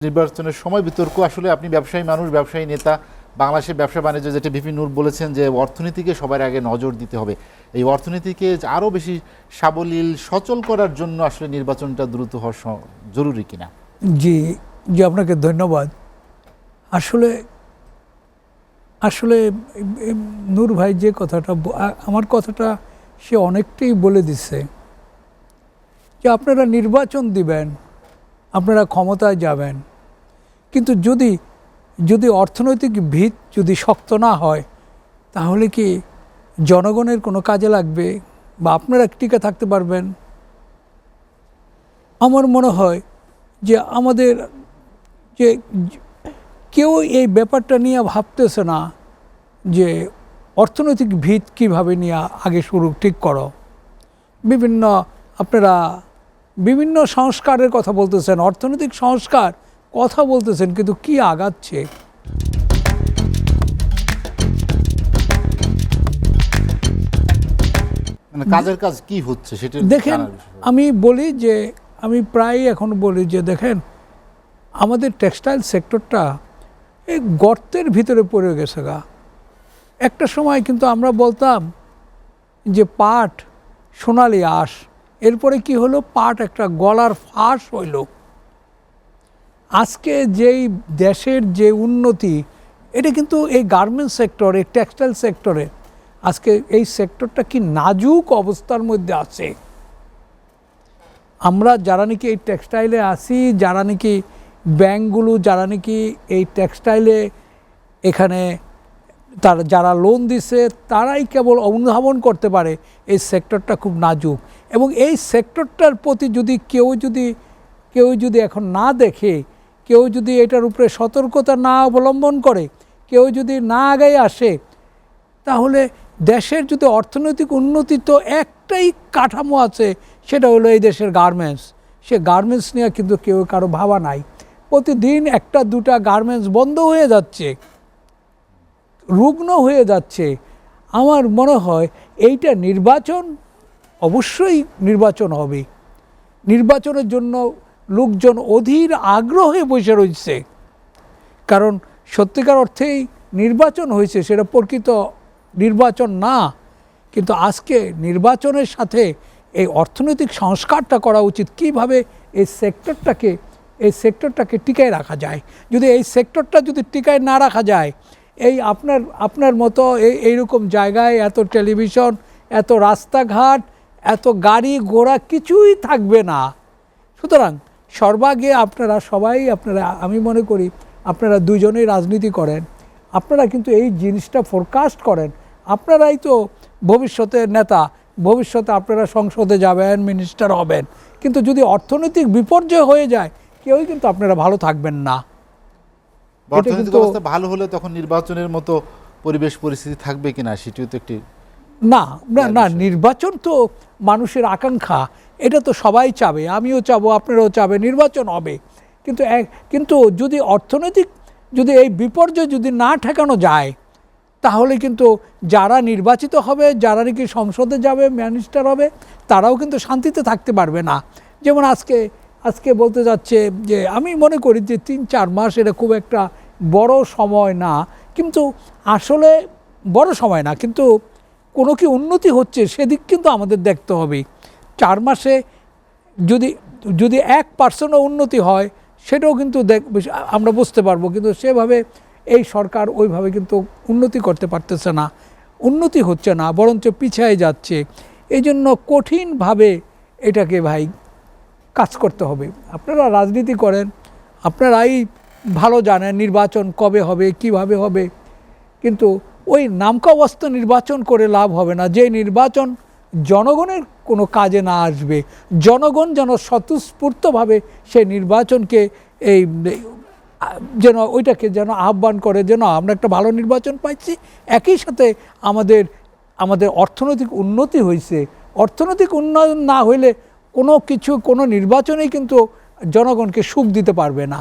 নির্বাচনের সময় বিতর্ক আসলে আপনি ব্যবসায়ী মানুষ, ব্যবসায়ী নেতা, বাংলাদেশের ব্যবসা বাণিজ্য, যেটা ভিপি নূর বলেছেন যে অর্থনীতিকে সবার আগে নজর দিতে হবে। এই অর্থনীতিকে আরও বেশি সাবলীল সচল করার জন্য আসলে নির্বাচনটা দ্রুত হওয়া জরুরি কিনা? জি জি, আপনাকে ধন্যবাদ। আসলে আসলে নূর ভাই যে কথাটা, আমার কথাটা সে অনেকটাই বলে দিচ্ছে যে আপনারা নির্বাচন দিবেন, আপনারা ক্ষমতায় যাবেন, কিন্তু যদি অর্থনৈতিক ভিত যদি শক্ত না হয় তাহলে কি জনগণের কোনো কাজে লাগবে বা আপনারা টিকে থাকতে পারবেন? আমার মনে হয় যে আমাদের যে কেউ এই ব্যাপারটা নিয়ে ভাবতেছে না যে অর্থনৈতিক ভিত কীভাবে নিয়ে আগে শুরু ঠিক করো। আপনারা বিভিন্ন সংস্কারের কথা বলতেছেন, অর্থনৈতিক সংস্কার কথা বলতেছেন, কিন্তু কি আগাচ্ছে? মানে কাজের কাজ কি হচ্ছে সেটা দেখেন, আমি বলি যে আমি প্রায় এখন বলি যে দেখেন, আমাদের টেক্সটাইল সেক্টরটা এই গর্তের ভিতরে পড়ে গেছে গা। একটা সময় কিন্তু আমরা বলতাম যে পাট সোনালি আঁশ, এরপরে কি হলো, পাট একটা গলার ফাঁস হইল। আজকে যেই দেশের যে উন্নতি, এটা কিন্তু এই গার্মেন্টস সেক্টর, এই টেক্সটাইল সেক্টরে, আজকে এই সেক্টরটা কি নাজুক অবস্থার মধ্যে আছে। আমরা যারা নাকি এই টেক্সটাইলে আসি, যারা নাকি ব্যাংকগুলো, যারা নাকি এই টেক্সটাইলে এখানে যারা লোন দিছে, তারাই কেবল অনুধাবন করতে পারে এই সেক্টরটা খুব নাজুক। এবং এই সেক্টরটার প্রতি যদি কেউ যদি এখন না দেখে, কেউ যদি এটার উপরে সতর্কতা না অবলম্বন করে, কেউ যদি না আগায় আসে, তাহলে দেশের যদি অর্থনৈতিক উন্নতি, তো একটাই কাঠামো আছে, সেটা হলো এই দেশের গার্মেন্টস। সে গার্মেন্টস নিয়ে কিন্তু কেউ কারো ভাবা নাই। প্রতিদিন একটা দুটা গার্মেন্টস বন্ধ হয়ে যাচ্ছে, রুগ্ন হয়ে যাচ্ছে। আমার মনে হয় এইটা নির্বাচন, অবশ্যই নির্বাচন হবে। নির্বাচনের জন্য লোকজন অধীর আগ্রহে বসে রয়েছে, কারণ সত্যিকার অর্থেই নির্বাচন হয়েছে, সেটা প্রকৃত নির্বাচন না। কিন্তু আজকে নির্বাচনের সাথে এই অর্থনৈতিক সংস্কারটা করা উচিত। কিভাবে এই সেক্টরটাকে টিকায় রাখা যায়। যদি এই সেক্টরটা যদি টিকায় না রাখা যায়, এই আপনার মতো এইরকম জায়গায় এত টেলিভিশন, এত রাস্তাঘাট, এত গাড়ি ঘোড়া কিছুই থাকবে না। সুতরাং সর্বাগে আপনারা আমি মনে করি আপনারা দুজনেই রাজনীতি করেন, আপনারা কিন্তু এই জিনিসটা ফোরকাস্ট করেন। আপনারাই তো ভবিষ্যতের নেতা, ভবিষ্যতে আপনারা সংসদে যাবেন, মিনিস্টার হবেন, কিন্তু যদি অর্থনৈতিক বিপর্যয় হয়ে যায়, কেউই কিন্তু আপনারা ভালো থাকবেন না। অর্থনৈতিক অবস্থা ভালো হলে তখন নির্বাচনের মতো পরিবেশ পরিস্থিতি থাকবে কিনা সেটিও তো একটি না, নির্বাচন তো মানুষের আকাঙ্ক্ষা, এটা তো সবাই চাবে, আমিও চাবো, আপনারাও চাবে, নির্বাচন হবে। কিন্তু যদি অর্থনৈতিক যদি এই বিপর্যয় যদি না ঠেকানো যায়, তাহলে কিন্তু যারা নির্বাচিত হবে, যারা নাকি সংসদে যাবে, মিনিস্টার হবে, তারাও কিন্তু শান্তিতে থাকতে পারবে না। যেমন আজকে বলতে যাচ্ছে যে আমি মনে করি যে 3-4 মাস এটা খুব একটা বড় সময় না, কিন্তু আসলে বড় সময় না, কিন্তু কোনো কি উন্নতি হচ্ছে সেদিক কিন্তু আমাদের দেখতে হবে। 4 মাসে যদি 1% উন্নতি হয়, সেটাও কিন্তু আমরা বুঝতে পারবো, কিন্তু সেভাবে এই সরকার ওইভাবে কিন্তু উন্নতি করতে পারতেছে না, উন্নতি হচ্ছে না, বরঞ্চ পিছিয়ে যাচ্ছে। এই জন্য কঠিনভাবে এটাকে ভাই কাজ করতে হবে। আপনারা রাজনীতি করেন, আপনারাই ভালো জানেন নির্বাচন কবে হবে, কিভাবে হবে, কিন্তু ওই নামকাওয়াস্তে নির্বাচন করে লাভ হবে না। যে নির্বাচন জনগণের কোনো কাজে না আসবে, জনগণ যেন স্বতঃস্ফূর্তভাবে সেই নির্বাচনকে ওইটাকে যেন আহ্বান করে, যেন আমরা একটা ভালো নির্বাচন পাইছি, একই সাথে আমাদের অর্থনৈতিক উন্নতি হয়েছে। অর্থনৈতিক উন্নয়ন না হইলে কোনো নির্বাচনেই কিন্তু জনগণকে সুখ দিতে পারবে না।